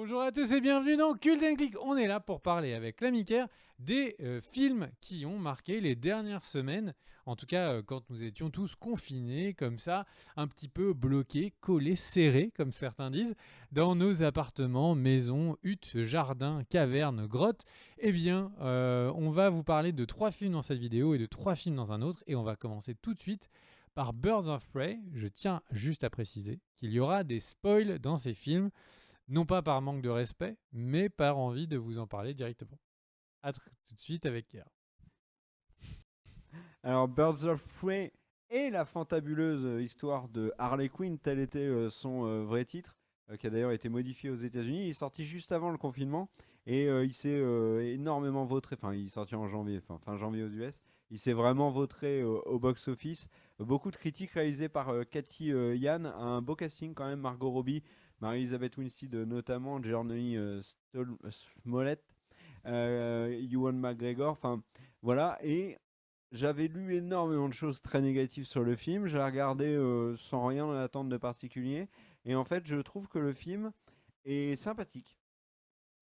Bonjour à tous et bienvenue dans Cult & Click. On est là pour parler avec l'ami Kerr des films qui ont marqué les dernières semaines. En tout cas, quand nous étions tous confinés, comme ça, un petit peu bloqués, collés, serrés, comme certains disent, dans nos appartements, maisons, huttes, jardins, cavernes, grottes. Eh bien, on va vous parler de 3 films dans cette vidéo et de 3 films dans un autre. Et on va commencer tout de suite par Birds of Prey. Je tiens juste à préciser qu'il y aura des spoils dans ces films. Non pas par manque de respect, mais par envie de vous en parler directement. Tout de suite avec Kerr. Alors, Birds of Prey et la fantabuleuse histoire de Harley Quinn, tel était son vrai titre, qui a d'ailleurs été modifié aux États-Unis. Il est sorti juste avant le confinement et il s'est énormément vautré. Enfin, il est sorti en janvier, fin janvier aux US. Il s'est vraiment vautré au box-office. Beaucoup de critiques réalisées par Cathy Yan. Un beau casting quand même. Margot Robbie, Mary-Elizabeth Winstead notamment, Journey Smollett, Ewan McGregor. Enfin, voilà. Et j'avais lu énormément de choses très négatives sur le film. Je l'ai regardé sans rien attendre de particulier. Et en fait, je trouve que le film est sympathique.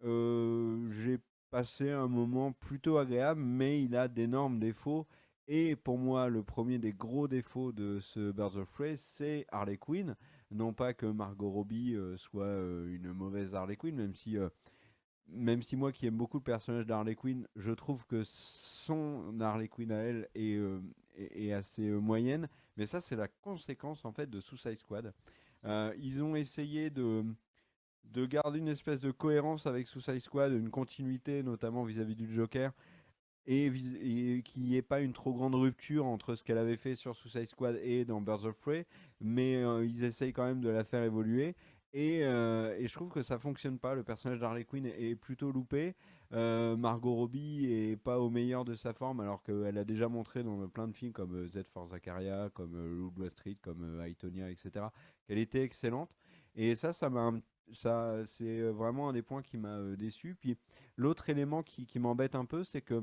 J'ai passé un moment plutôt agréable, mais il a d'énormes défauts. Et pour moi, le premier des gros défauts de ce Birds of Prey, c'est Harley Quinn. Non pas que Margot Robbie soit une mauvaise Harley Quinn, même si moi qui aime beaucoup le personnage d'Harley Quinn, je trouve que son Harley Quinn à elle est assez moyenne. Mais ça, c'est la conséquence en fait de Suicide Squad. Ils ont essayé de garder une espèce de cohérence avec Suicide Squad, une continuité notamment vis-à-vis du Joker, et qu'il n'y ait pas une trop grande rupture entre ce qu'elle avait fait sur Suicide Squad et dans Birds of Prey, mais ils essayent quand même de la faire évoluer. Et je trouve que ça fonctionne pas. Le personnage d'Harley Quinn est plutôt loupé. Margot Robbie est pas au meilleur de sa forme, alors qu'elle a déjà montré dans plein de films comme Z for Zachariah, comme Loup de Wall Street, comme I, Tonya, etc., qu'elle était excellente. Et ça c'est vraiment un des points qui m'a déçu. Puis l'autre élément qui m'embête un peu, c'est que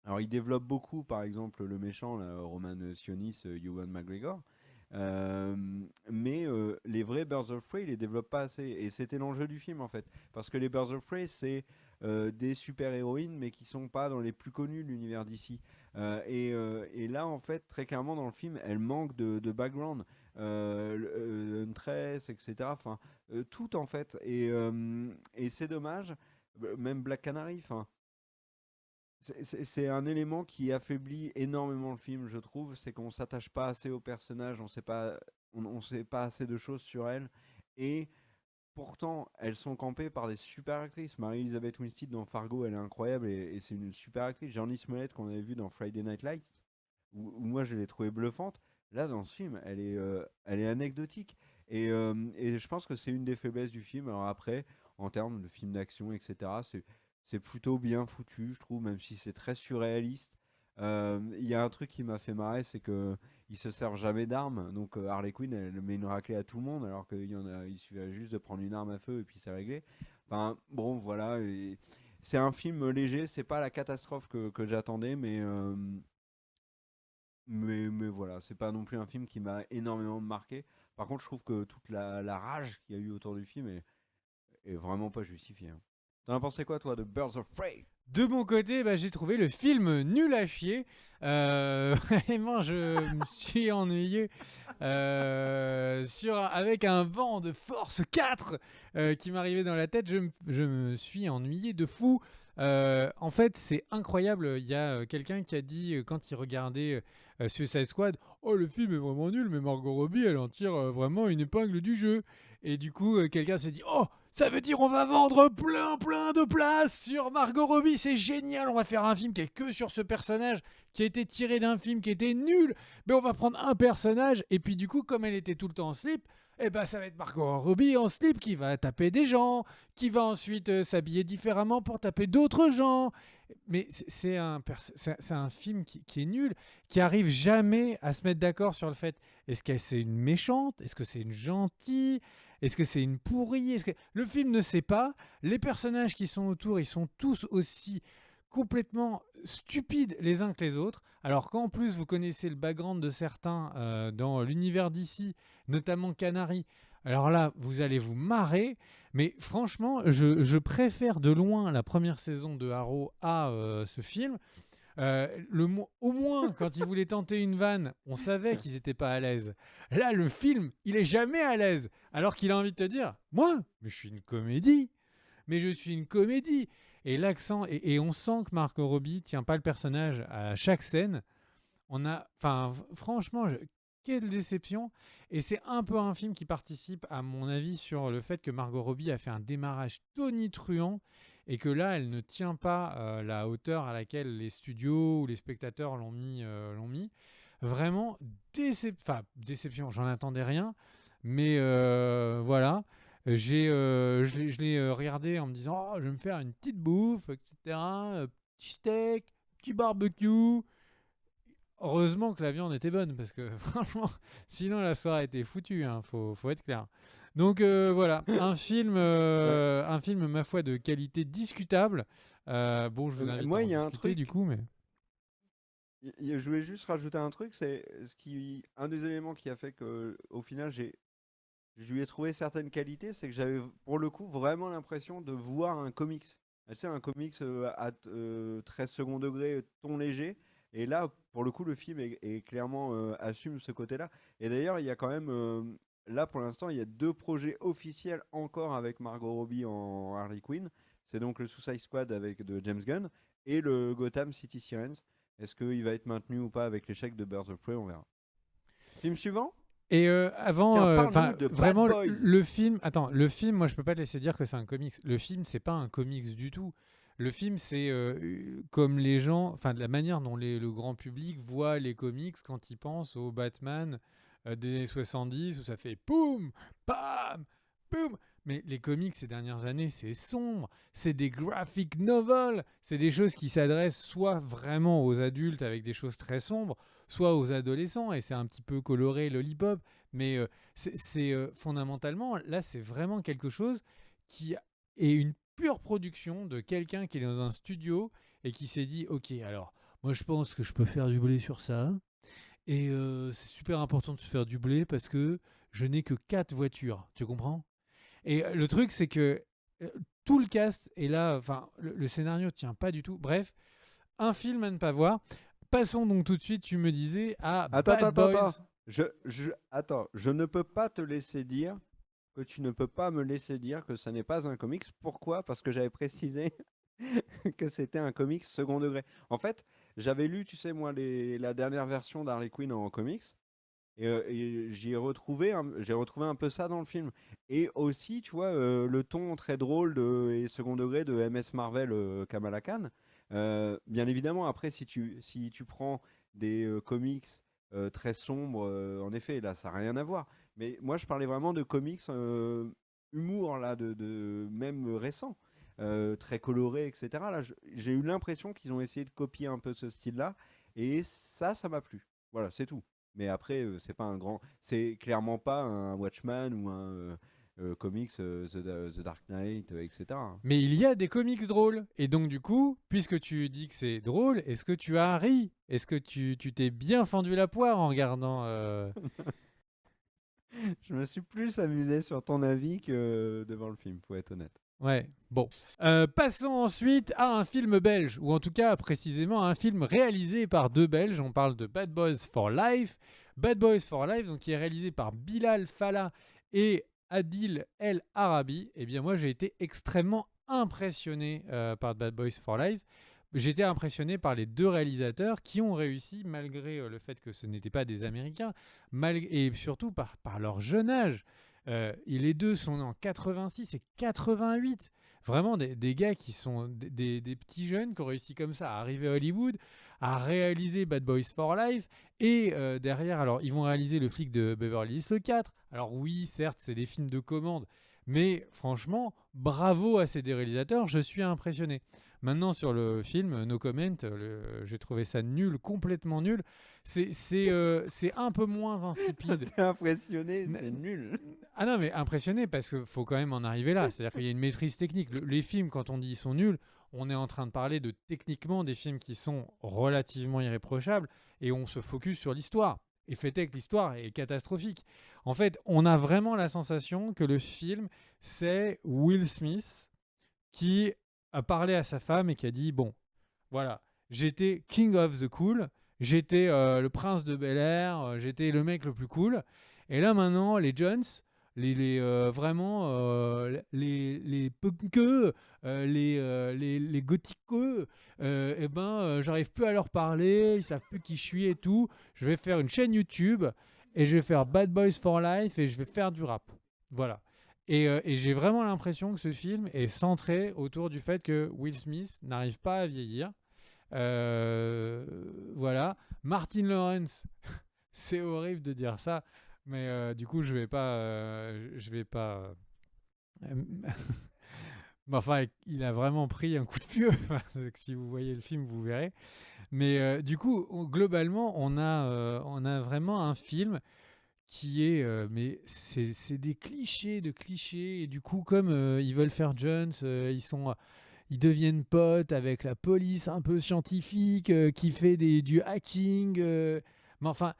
alors, il développe beaucoup, par exemple, le méchant, là, Roman Sionis, Ewan McGregor. Euh, mais les vrais Birds of Prey, il les développe pas assez. Et c'était l'enjeu du film, en fait. Parce que les Birds of Prey, c'est des super-héroïnes, mais qui sont pas dans les plus connus de l'univers d'ici. Et là, en fait, très clairement, dans le film, elle manque de background. Huntress, etc. Enfin, tout, en fait. Et c'est dommage. Même Black Canary, enfin c'est un élément qui affaiblit énormément le film, je trouve. C'est qu'on s'attache pas assez au personnage, on sait pas assez de choses sur elle. Et pourtant, elles sont campées par des super actrices. Mary-Elizabeth Winstead dans Fargo, elle est incroyable et c'est une super actrice. Journey Smollett qu'on avait vu dans Friday Night Lights, où moi je l'ai trouvée bluffante. Là, dans ce film, elle est anecdotique. Et je pense que c'est une des faiblesses du film. Alors après, en termes de film d'action, etc., c'est plutôt bien foutu, je trouve, même si c'est très surréaliste. Il y a un truc qui m'a fait marrer, c'est que ils se servent jamais d'armes. Donc Harley Quinn, elle met une raclée à tout le monde, alors il suffit juste de prendre une arme à feu et puis c'est réglé. Enfin, bon, voilà. C'est un film léger, c'est pas la catastrophe que j'attendais, mais voilà, c'est pas non plus un film qui m'a énormément marqué. Par contre, je trouve que toute la rage qu'il y a eu autour du film est vraiment pas justifiée, hein. T'en as pensé quoi, toi, de Birds of Prey? De mon côté, j'ai trouvé le film nul à chier. Vraiment, je me suis ennuyé avec un vent de force 4 qui m'arrivait dans la tête. Je me suis ennuyé de fou. En fait, c'est incroyable. Il y a quelqu'un qui a dit, quand il regardait Suicide Squad, oh, le film est vraiment nul, mais Margot Robbie, elle en tire vraiment une épingle du jeu. Et du coup, quelqu'un s'est dit, oh, ça veut dire on va vendre plein de places sur Margot Robbie, c'est génial, on va faire un film qui est que sur ce personnage qui a été tiré d'un film qui était nul. Mais on va prendre un personnage et puis du coup, comme elle était tout le temps en slip, eh ben ça va être Margot Robbie en slip qui va taper des gens, qui va ensuite s'habiller différemment pour taper d'autres gens. Mais c'est un film qui est nul, qui arrive jamais à se mettre d'accord sur le fait, est-ce que c'est une méchante, est-ce que c'est une gentille, est-ce que c'est une pourrie, le film ne sait pas. Les personnages qui sont autour, ils sont tous aussi complètement stupides les uns que les autres. Alors qu'en plus vous connaissez le background de certains dans l'univers d'ici, notamment Canary. Alors là, vous allez vous marrer. Mais franchement, je préfère de loin la première saison de Arrow à ce film. Au moins, quand ils voulaient tenter une vanne, on savait qu'ils n'étaient pas à l'aise. Là, le film, il est jamais à l'aise. Alors qu'il a envie de te dire, moi, mais je suis une comédie. Mais je suis une comédie. Et l'accent, et on sent que Margot Robbie tient pas le personnage à chaque scène. Franchement, quelle déception. Et c'est un peu un film qui participe, à mon avis, sur le fait que Margot Robbie a fait un démarrage tonitruant et que là, elle ne tient pas la hauteur à laquelle les studios ou les spectateurs l'ont mis. Vraiment, déception, j'en attendais rien. Mais voilà. Je l'ai regardé en me disant, oh, je vais me faire une petite bouffe, etc. Petit steak, petit barbecue. Heureusement que la viande était bonne, parce que franchement, sinon la soirée était foutue, hein, faut être clair. Donc voilà, Ouais. un film, ma foi, de qualité discutable. Bon, je vous invite à Moi, en il y a un discuter du truc. coup, mais... Je voulais juste rajouter un truc, c'est un des éléments qui a fait que, au final, je lui ai trouvé certaines qualités, c'est que j'avais pour le coup vraiment l'impression de voir un comics. Tu sais, un comics à 13 second degré, ton léger. Et là, pour le coup, le film est clairement assume ce côté-là. Et d'ailleurs, il y a quand même, là pour l'instant, il y a 2 projets officiels encore avec Margot Robbie en Harley Quinn. C'est donc le Suicide Squad avec de James Gunn et le Gotham City Sirens. Est-ce qu'il va être maintenu ou pas avec l'échec de Birds of Prey? On verra. Film suivant? Et avant, Tiens, parle-nous de Bad vraiment, Boys. le film, moi je peux pas te laisser dire que c'est un comics. Le film, c'est pas un comics du tout. Le film, c'est comme les gens, enfin de la manière dont le grand public voit les comics quand ils pensent au Batman des années 70 où ça fait poum, pam, poum. Mais les comics ces dernières années, c'est sombre, c'est des graphic novels, c'est des choses qui s'adressent soit vraiment aux adultes avec des choses très sombres, soit aux adolescents, et c'est un petit peu coloré, lollipop, mais fondamentalement, là, c'est vraiment quelque chose qui est une pure production de quelqu'un qui est dans un studio et qui s'est dit, ok, alors, moi je pense que je peux faire du blé sur ça, et c'est super important de se faire du blé parce que je n'ai que 4 voitures, tu comprends? Et le truc, c'est que tout le cast est là, enfin, le scénario tient pas du tout. Bref, un film à ne pas voir. Passons donc tout de suite, tu me disais, à Attends, Bad attends, attends. Boys. Attends, je ne peux pas te laisser dire que tu ne peux pas me laisser dire que ça n'est pas un comics. Pourquoi? Parce que j'avais précisé que c'était un comics second degré. En fait, j'avais lu, tu sais, moi, la dernière version d'Harley Quinn en comics. Et j'ai retrouvé un peu ça dans le film. Et aussi, tu vois, le ton très drôle et second degré de MS Marvel Kamala Khan. Bien évidemment, après, si tu prends des comics très sombres, en effet, là, ça n'a rien à voir. Mais moi, je parlais vraiment de comics humour, là, même récent, très coloré, etc. Là, j'ai eu l'impression qu'ils ont essayé de copier un peu ce style-là. Et ça m'a plu. Voilà, c'est tout. Mais après, c'est clairement pas un Watchman ou un comics The Dark Knight, etc. Mais il y a des comics drôles. Et donc, du coup, puisque tu dis que c'est drôle, est-ce que tu as ri? Est-ce que tu t'es bien fendu la poire en regardant Je me suis plus amusé sur ton avis que devant le film, faut être honnête. Ouais, bon. Passons ensuite à un film belge, ou en tout cas précisément à un film réalisé par 2 Belges. On parle de Bad Boys for Life. Bad Boys for Life, donc, qui est réalisé par Bilal Fallah et Adil El Arabi. Eh bien moi j'ai été extrêmement impressionné par Bad Boys for Life. J'étais impressionné par les 2 réalisateurs qui ont réussi, malgré le fait que ce n'étaient pas des Américains, et surtout par leur jeune âge. Et les deux sont en 86 et 88. Vraiment des gars qui sont des petits jeunes qui ont réussi comme ça à arriver à Hollywood, à réaliser Bad Boys for Life. Et derrière, alors, ils vont réaliser Le flic de Beverly Hills 4. Alors oui, certes, c'est des films de commande. Mais franchement, bravo à ces 2 réalisateurs, je suis impressionné. Maintenant, sur le film, no comment, j'ai trouvé ça nul, complètement nul. C'est un peu moins insipide. T'es impressionné, c'est nul. Ah non, mais impressionné parce qu'il faut quand même en arriver là. C'est-à-dire qu'il y a une maîtrise technique. Les films, quand on dit ils sont nuls, on est en train de parler de techniquement des films qui sont relativement irréprochables et on se focus sur l'histoire. Et fait est que l'histoire est catastrophique. En fait, on a vraiment la sensation que le film, c'est Will Smith qui a parlé à sa femme et qui a dit, bon, voilà, j'étais King of the Cool, j'étais le prince de Bel-Air, j'étais le mec le plus cool. Et là maintenant, les Jones, vraiment les punkeux, les gothiqueux, j'arrive plus à leur parler, ils savent plus qui je suis et tout. Je vais faire une chaîne YouTube et je vais faire Bad Boys for Life et je vais faire du rap. Voilà. Et j'ai vraiment l'impression que ce film est centré autour du fait que Will Smith n'arrive pas à vieillir. Euh, voilà. Martin Lawrence, c'est horrible de dire ça, mais du coup, je vais pas. Mais enfin, il a vraiment pris un coup de pied. Si vous voyez le film, vous verrez. Mais du coup, globalement, on a vraiment un film qui est, mais c'est des clichés de clichés. Et du coup, comme ils veulent faire Jones, ils deviennent potes avec la police un peu scientifique qui fait du hacking. Mais enfin,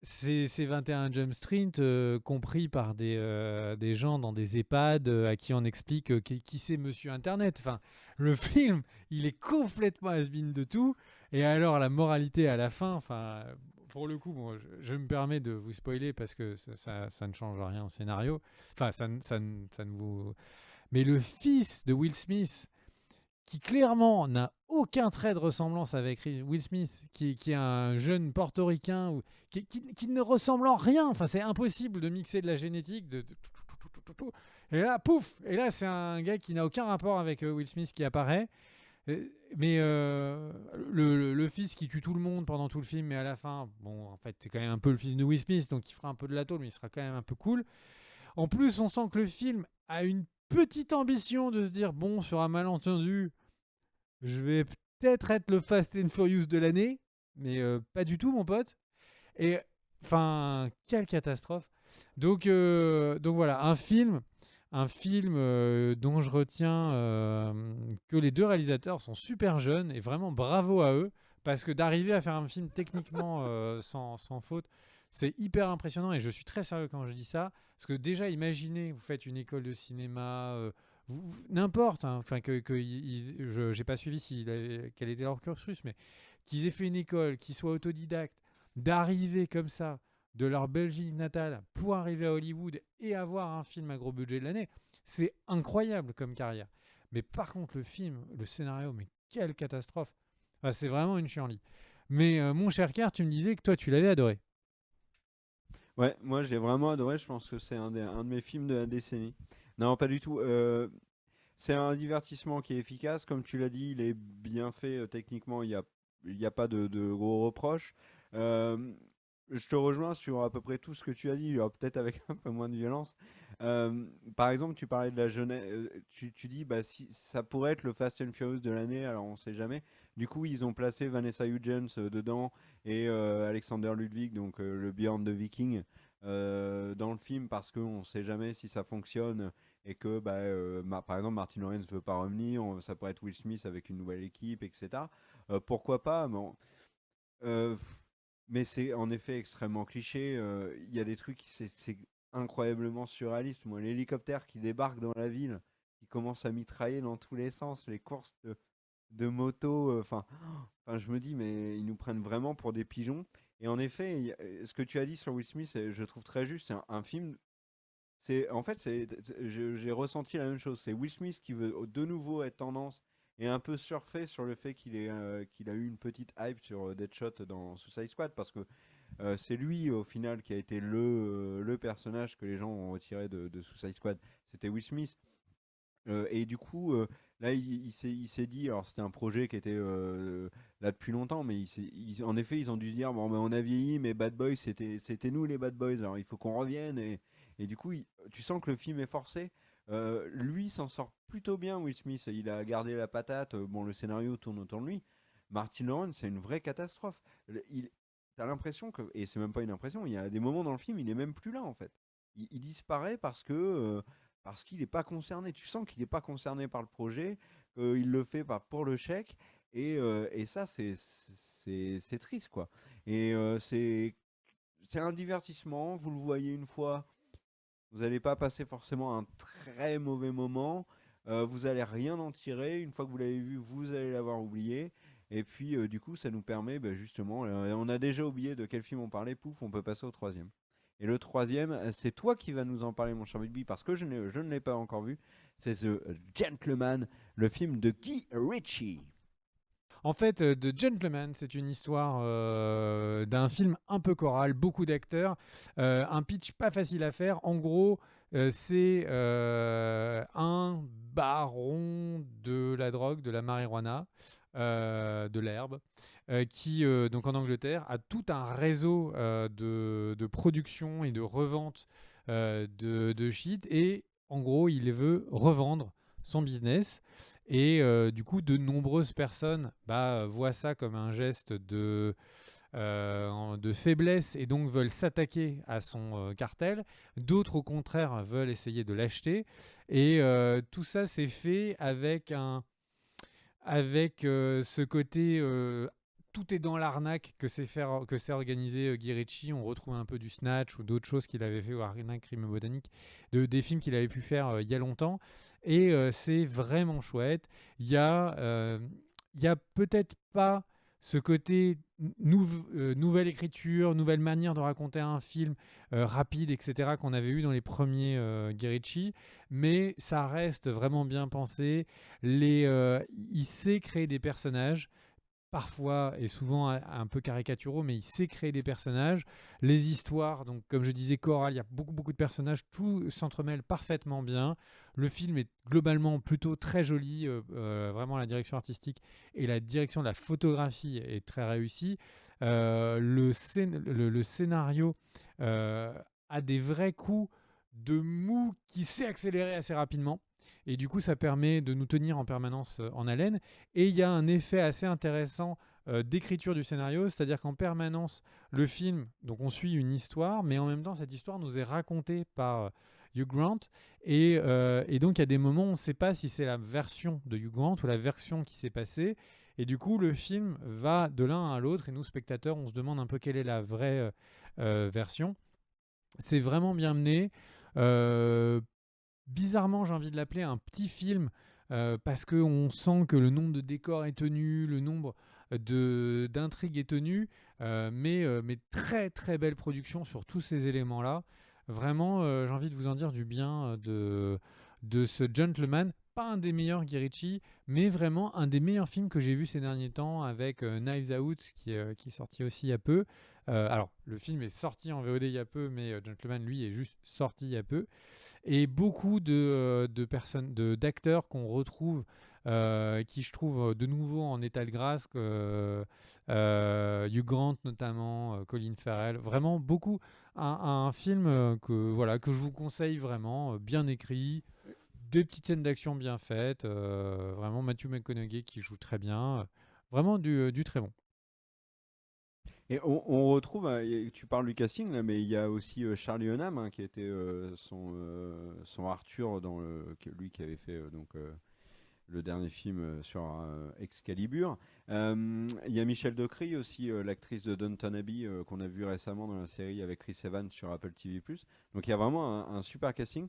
c'est 21 Jump Street compris par des gens dans des EHPAD à qui on explique qui c'est Monsieur Internet. Enfin, le film, il est complètement has-been de tout. Et alors, la moralité à la fin, enfin, pour le coup, bon, je me permets de vous spoiler parce que ça ne change rien au scénario. Enfin, ça ne vous. Mais le fils de Will Smith, qui clairement n'a aucun trait de ressemblance avec Will Smith, qui est un jeune portoricain, qui ne ressemble en rien. Enfin, c'est impossible de mixer de la génétique. Et là, pouf. Et là, c'est un gars qui n'a aucun rapport avec Will Smith qui apparaît. Mais le fils qui tue tout le monde pendant tout le film, mais à la fin, bon, en fait, c'est quand même un peu le fils de Will Smith, donc il fera un peu de la tôle, mais il sera quand même un peu cool. En plus, on sent que le film a une petite ambition de se dire, bon, sur un malentendu, je vais peut-être être le Fast and Furious de l'année, mais pas du tout, mon pote. Et enfin, quelle catastrophe. Donc voilà, un film dont je retiens que les deux réalisateurs sont super jeunes et vraiment bravo à eux parce que d'arriver à faire un film techniquement sans faute, c'est hyper impressionnant et je suis très sérieux quand je dis ça parce que déjà imaginez, vous faites une école de cinéma, n'importe, hein, enfin je j'ai pas suivi quel était leur cursus, mais qu'ils aient fait une école, qu'ils soient autodidactes, d'arriver comme ça de leur Belgique natale pour arriver à Hollywood et avoir un film à gros budget de l'année, c'est incroyable comme carrière. Mais par contre, le film, le scénario, mais quelle catastrophe. Enfin, c'est vraiment une chienlit. Mais mon cher Car, tu me disais que toi, tu l'avais adoré. Ouais, moi j'ai vraiment adoré, je pense que c'est un de mes films de la décennie. Non, pas du tout. C'est un divertissement qui est efficace, comme tu l'as dit, il est bien fait techniquement, il y a pas de gros reproches. Euh, je te rejoins sur à peu près tout ce que tu as dit, alors peut-être avec un peu moins de violence. Par exemple, tu parlais de la jeunesse, tu dis bah si ça pourrait être le Fast and Furious de l'année, alors on sait jamais. Du coup, ils ont placé Vanessa Hudgens dedans et Alexander Ludwig, donc le Bjorn de Viking, dans le film parce qu'on ne sait jamais si ça fonctionne et que bah, par exemple Martin Lawrence ne veut pas revenir, ça pourrait être Will Smith avec une nouvelle équipe, etc. Pourquoi pas, euh, mais c'est en effet extrêmement cliché. Il y a des trucs, c'est incroyablement surréaliste. Moi, l'hélicoptère qui débarque dans la ville, qui commence à mitrailler dans tous les sens, les courses de moto, enfin, je me dis, mais ils nous prennent vraiment pour des pigeons. Et en effet, ce que tu as dit sur Will Smith, je trouve très juste. C'est un film. En fait, j'ai ressenti la même chose. C'est Will Smith qui veut de nouveau être tendance et un peu surfer sur le fait qu'il a eu une petite hype sur Deadshot dans Suicide Squad parce que c'est lui au final qui a été le personnage que les gens ont retiré de Suicide Squad. C'était Will Smith. Et du coup, là, il s'est dit, alors c'était un projet qui était là depuis longtemps, mais en effet, ils ont dû se dire, bon, ben, on a vieilli, mais Bad Boys, c'était nous les Bad Boys, alors il faut qu'on revienne. Et du coup, tu sens que le film est forcé. Lui s'en sort plutôt bien, Will Smith. Il a gardé la patate. Bon, le scénario tourne autour de lui. Martin Lawrence, c'est une vraie catastrophe. T'as l'impression que, et c'est même pas une impression, il y a des moments dans le film, il est même plus là en fait. Il disparaît parce qu'il n'est pas concerné. Tu sens qu'il n'est pas concerné par le projet, qu'il le fait pas pour le chèque, et ça, c'est triste, quoi. Et c'est c'est un divertissement, vous le voyez une fois, vous n'allez pas passer forcément un très mauvais moment. Vous allez rien en tirer. Une fois que vous l'avez vu, vous allez l'avoir oublié. Et puis, du coup, ça nous permet justement, on a déjà oublié de quel film on parlait, pouf, on peut passer au troisième. Et le troisième, c'est toi qui vas nous en parler, mon cher Bilby, parce que je ne l'ai pas encore vu. C'est The Gentleman, le film de Guy Ritchie. En fait, The Gentleman, c'est une histoire d'un film un peu choral, beaucoup d'acteurs, un pitch pas facile à faire. En gros, c'est un baron de la drogue, de la marijuana, de l'herbe, qui, donc en Angleterre, a tout un réseau de production et de revente de shit. Et en gros, il veut revendre son business. Et du coup, de nombreuses personnes voient ça comme un geste de faiblesse et donc veulent s'attaquer à son cartel. D'autres, au contraire, veulent essayer de l'acheter. Et tout ça, c'est fait avec ce côté tout est dans l'arnaque que c'est organisé Guy Ritchie. On retrouve un peu du Snatch ou d'autres choses qu'il avait fait, ou Arnaque, Crime Botanique, des films qu'il avait pu faire il y a longtemps. Et c'est vraiment chouette. Il y a peut-être pas ce côté nouvelle écriture, nouvelle manière de raconter un film rapide, etc., qu'on avait eu dans les premiers Guy Ritchie, mais ça reste vraiment bien pensé. Il sait créer des personnages, parfois et souvent un peu caricaturaux, mais il sait créer des personnages. Les histoires, donc comme je disais, chorales, il y a beaucoup de personnages, tout s'entremêle parfaitement bien. Le film est globalement plutôt très joli, vraiment la direction artistique et la direction de la photographie est très réussie. Le scénario euh, a des vrais coups de mou qui sait accélérer assez rapidement. Et du coup, ça permet de nous tenir en permanence en haleine. Et il y a un effet assez intéressant d'écriture du scénario, c'est-à-dire qu'en permanence, le film, donc on suit une histoire, mais en même temps, cette histoire nous est racontée par Hugh Grant. Et donc, il y a des moments où on ne sait pas si c'est la version de Hugh Grant ou la version qui s'est passée. Et du coup, le film va de l'un à l'autre, et nous, spectateurs, on se demande un peu quelle est la vraie version. C'est vraiment bien mené. Euh, Bizarrement, j'ai envie de l'appeler un petit film parce qu'on sent que le nombre de décors est tenu, le nombre d'intrigues est tenu, mais très très belle production sur tous ces éléments-là. Vraiment, j'ai envie de vous en dire du bien de ce Gentleman. Pas un des meilleurs Guy Ritchie, mais vraiment un des meilleurs films que j'ai vu ces derniers temps avec Knives Out qui est sorti aussi il y a peu. Alors, le film est sorti en VOD il y a peu, mais Gentleman, lui, est juste sorti il y a peu. Et beaucoup de personnes, d'acteurs qu'on retrouve, qui je trouve de nouveau en état de grâce, Hugh Grant notamment, Colin Farrell, vraiment beaucoup. Un film que je vous conseille vraiment, bien écrit, des petites scènes d'action bien faites, vraiment Matthew McConaughey qui joue très bien, vraiment du très bon. Et on retrouve, tu parles du casting là, mais il y a aussi Charlie Hunnam qui était son Arthur lui qui avait fait le dernier film sur Excalibur. Il y a Michelle Dockery aussi, l'actrice de Downton Abbey qu'on a vu récemment dans la série avec Chris Evans sur Apple TV+. Donc il y a vraiment un super casting.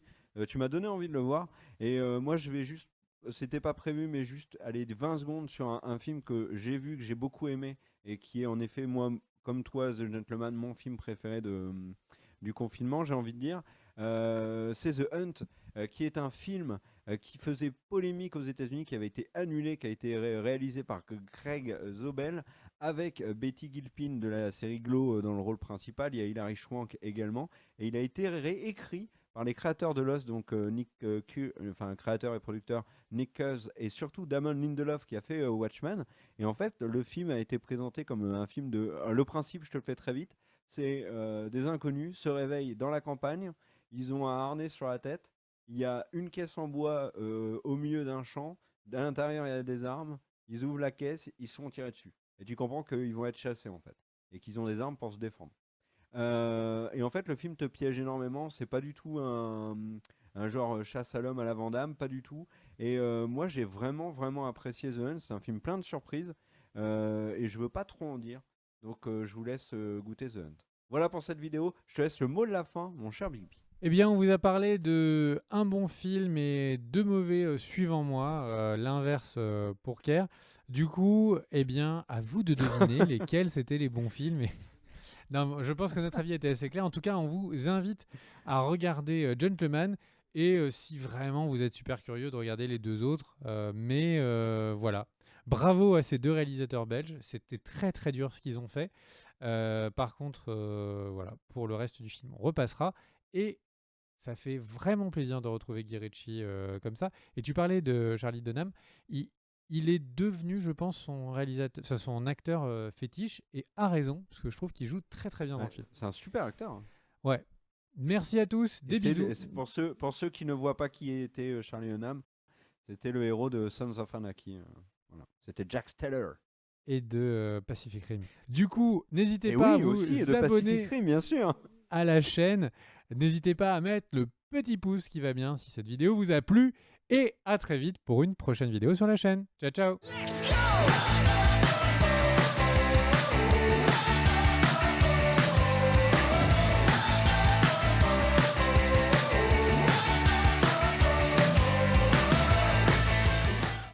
Tu m'as donné envie de le voir et moi je vais juste, c'était pas prévu mais juste aller 20 secondes sur un film que j'ai vu, que j'ai beaucoup aimé et qui est en effet moi comme toi The Gentleman mon film préféré du confinement j'ai envie de dire. C'est The Hunt qui est un film qui faisait polémique aux États-Unis, qui avait été annulé, qui a été réalisé par Greg Zobel, avec Betty Gilpin de la série Glow dans le rôle principal. Il y a Hilary Swank également. Et il a été réécrit par les créateurs de Lost, donc enfin créateur et producteur Nick Cuse et surtout Damon Lindelof qui a fait Watchmen. Et en fait, le film a été présenté comme un film de. Le principe, je te le fais très vite, c'est des inconnus se réveillent dans la campagne, ils ont un harnais sur la tête, il y a une caisse en bois au milieu d'un champ. À l'intérieur, il y a des armes. Ils ouvrent la caisse, ils se font tirer dessus. Et tu comprends qu'ils vont être chassés en fait. Et qu'ils ont des armes pour se défendre. Et en fait, le film te piège énormément. C'est pas du tout un genre chasse à l'homme à la Van Damme, pas du tout. Et moi, j'ai vraiment apprécié The Hunt. C'est un film plein de surprises. Et je veux pas trop en dire. Donc, je vous laisse goûter The Hunt. Voilà pour cette vidéo. Je te laisse le mot de la fin, mon cher Bigby. Eh bien, on vous a parlé de un bon film et deux mauvais suivant moi, l'inverse pour Kerr. Du coup, eh bien, à vous de deviner lesquels c'était les bons films. Non, je pense que notre avis était assez clair. En tout cas, on vous invite à regarder Gentleman et si vraiment vous êtes super curieux de regarder les deux autres. Mais voilà. Bravo à ces deux réalisateurs belges. C'était très très dur ce qu'ils ont fait. Par contre, voilà, pour le reste du film, on repassera. Et ça fait vraiment plaisir de retrouver Guy Ritchie comme ça. Et tu parlais de Charlie Hunnam. Il est devenu, je pense, son réalisateur, enfin, son acteur fétiche, et a raison, parce que je trouve qu'il joue très très bien dans le film. C'est un super acteur. Hein. Ouais. Merci à tous, des bisous. C'est pour ceux qui ne voient pas qui était Charlie Hunnam, c'était le héros de Sons of Anarchy. Voilà. C'était Jack Steller. Et de Pacific Rim. Du coup, n'hésitez pas à vous abonner Rim, bien sûr. à la chaîne. N'hésitez pas à mettre le petit pouce qui va bien si cette vidéo vous a plu. Et à très vite pour une prochaine vidéo sur la chaîne. Ciao, ciao. Let's go!